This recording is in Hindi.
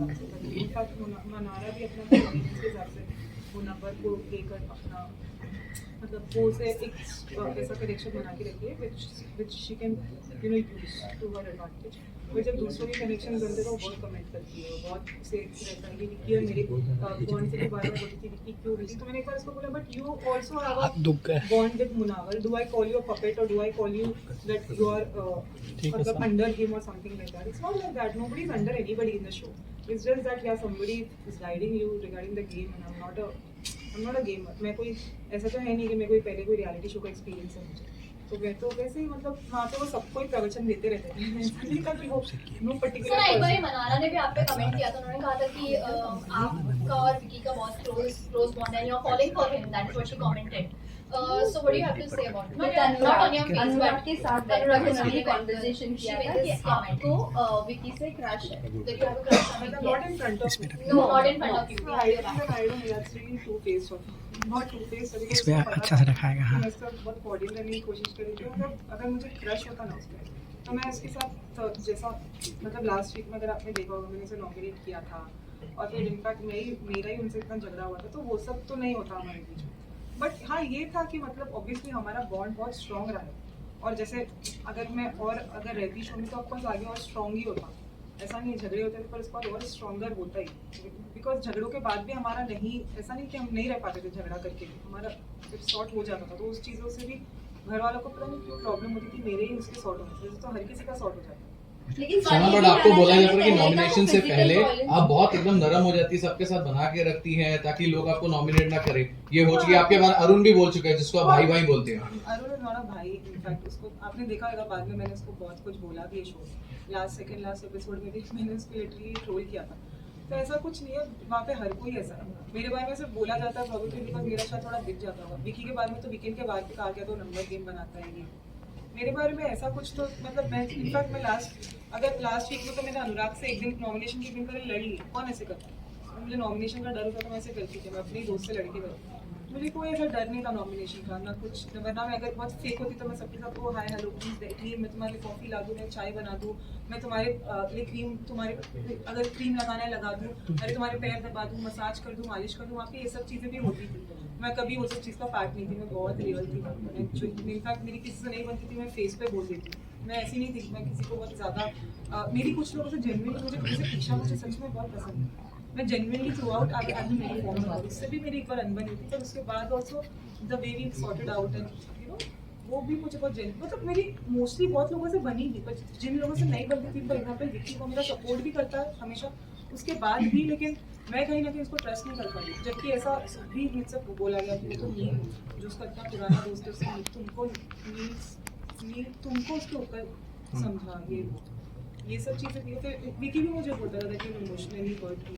हिसाब से। इनफैक्ट मनारा भी अपना कन्वीनियंस के हिसाब से वो नंबर को लेकर अपना मतलब वो उसे एक ऐसा कनेक्शन बना के रखी है which she can use to her advantage. वो जब दूसरों के कनेक्शन बनते तो वो बहुत कमेंट करती है, वो बहुत से रहता है कि विक्की और मेरे बॉन्ड से भी बार बार बोलती थी विक्की क्यों विक्की। तो मैंने एक बार उसको बोला but you also have a bond with Munawar, do I call you a puppet और do I call you that you are मतलब अंडर हिम और something like that. It's not like that, nobody is under anybody in the show. It's just that yeah somebody is guiding you regarding the game and I am not a gamer. मैं कोई ऐसा तो है नहीं कि मैं कोई पहले कोई रियलिटी शो का एक्सपीरियंस है मुझे, तो मैं तो वैसे ही मतलब वहाँ पे वो सबको ही प्रवचन देते रहते थे। ऐसा नहीं था कि वो नो पर्टिकुलर। एक बार मनारा ने भी आप पे कमेंट किया था, उन्होंने कहा था कि आपका और विकी का बहुत क्लोज बॉन्ड है, you are following for him, that is what she commented. So what do you have to say about it? Not on your face, Anurag but के साथ उन्होंने कन्वर्सेशन किया था कि आपको विकी से क्रश है, that you have a crush on मतलब Vicky. not in front of me. No, not in front of you. I don't know, that's really two-faced of me. Not two-faced, because इस पे उसको पता अच्छा से था रखाएगा। कि हाँ, मैं इसका बहुत कोऑर्डिनेट करने की कोशिश करी थी। मतलब अगर मुझे क्रश होता ना उस पे तो मैं उसके साथ तो जैसा मतलब लास्ट वीक में अगर आपने देखा होगा मैंने उसे नॉमिनेट किया था और फिर इनफैक्ट मेरा ही उनसे इतना झगड़ा हुआ था, तो वो सब तो नहीं होता हमारे बीच में। बट हाँ ये था कि मतलब ऑब्वियसली हमारा बॉन्ड बहुत स्ट्रॉन्ग रहा है और जैसे अगर रहती शो में तो ऑफकोर्स आगे और स्ट्रॉन्ग ही होता। ऐसा नहीं झगड़े होते थे पर उसके बाद और स्ट्रॉन्गर होता ही, बिकॉज झगड़ों के बाद भी हमारा नहीं ऐसा नहीं कि हम नहीं रह पाते थे झगड़ा करके भी, हमारा फिर सॉर्ट हो जाता था। तो उस चीज़ों से भी घर वालों को पता नहीं क्यों प्रॉब्लम होती थी, मेरे ही उसके सॉर्ट होने से, तो हर किसी का सॉर्ट हो जाता है। लेकिन सोना बट आपको बोला जाता है कि पहले नॉमिनेशन का से physical पहले violence- आप बहुत एकदम नरम हो जाती है, सबके साथ बना के रखती हैं ताकि लोग आपको नॉमिनेट ना करें। ये हो चुकी है आपके बारे अरुण भी बोल चुका है जिसको आप भाई भाई बोलते हैं। अरुण इज नॉट अ भाई, इनफैक्ट उसको आपने देखा होगा बाद में मैंने उसको बहुत कुछ बोला भी शो लास्ट एपिसोड में भी मैंने उसको लिटरली ट्रोल किया था। तो ऐसा कुछ नहीं है, वहाँ पे हर कोई ऐसा है। मेरे बारे में सिर्फ बोला जाता है प्रॉब्लम बिकॉज मेरा शायद थोड़ा दिख जाता होगा। विकी के बारे में तो वीकेंड के बाद भी कहा गया तो नंबर गेम बनाता है ये। मेरे बारे में ऐसा कुछ तो मतलब मैं इनफैक्ट मैं लास्ट वीक में तो मैंने अनुराग से एक दिन नॉमिनेशन के दिन पहले लड़ी। कौन ऐसे करता है? मुझे नॉमिनेशन का डर होता तो मैं ऐसे करती थी, मैं अपने दोस्त से लड़के करती। मुझे कोई ऐसा डर नहीं था नॉमिनेशन का, ना कुछ, वरना मैं अगर बहुत फेक होती तो मैं सबके साथ वो हाय हेलो प्लीज बैठिए, मैं तुम्हारे लिए कॉफ़ी ला दूँ, मैं चाय बना दूँ, मैं तुम्हारे लिए क्रीम तुम्हारे अगर क्रीम लगाना है लगा दूँ, अरे तुम्हारे पैर दबा दूँ, मसाज कर दूँ, मालिश कर दूँ। वहाँ पे ये सब चीज़ें भी होती थी। मैं कभी वो सब चीज़ का पार्ट नहीं थी, मैं बहुत रियल थी। इनफैक्ट मेरी किसी से नहीं बनती थी, मैं फेस पे बोल देती थी। मैं ऐसी नहीं थी मैं किसी को बहुत ज़्यादा मेरी कुछ लोगों से जेन्युइनली मुझे किसी से पीछा मुझे सच में बहुत पसंद है। मैं जेन्युइनली थ्रू आउट आगे मेरी फॉर्म था, उससे भी मेरी एक बार अनबन हुई थी, पर उसके बाद also the way we sorted out and you know वो भी मुझे बहुत मतलब मेरी मोस्टली बहुत लोगों से बनी थी, पर जिन लोगों से नहीं बनती थी, फॉर एग्जाम्पल विक्की को मेरा सपोर्ट भी करता है हमेशा उसके बाद भी, लेकिन मैं कहीं ना कहीं उसको ट्रस्ट नहीं कर पाती। जबकि ऐसा भी मुझसे बोला गया कि वो तो नील जो उसका इतना पुराना दोस्त है उसने तुमको उसके ऊपर समझा ये सब चीज़ें थी। फिर विकी भी मुझे बोलता था कि इमोशनली हर्ट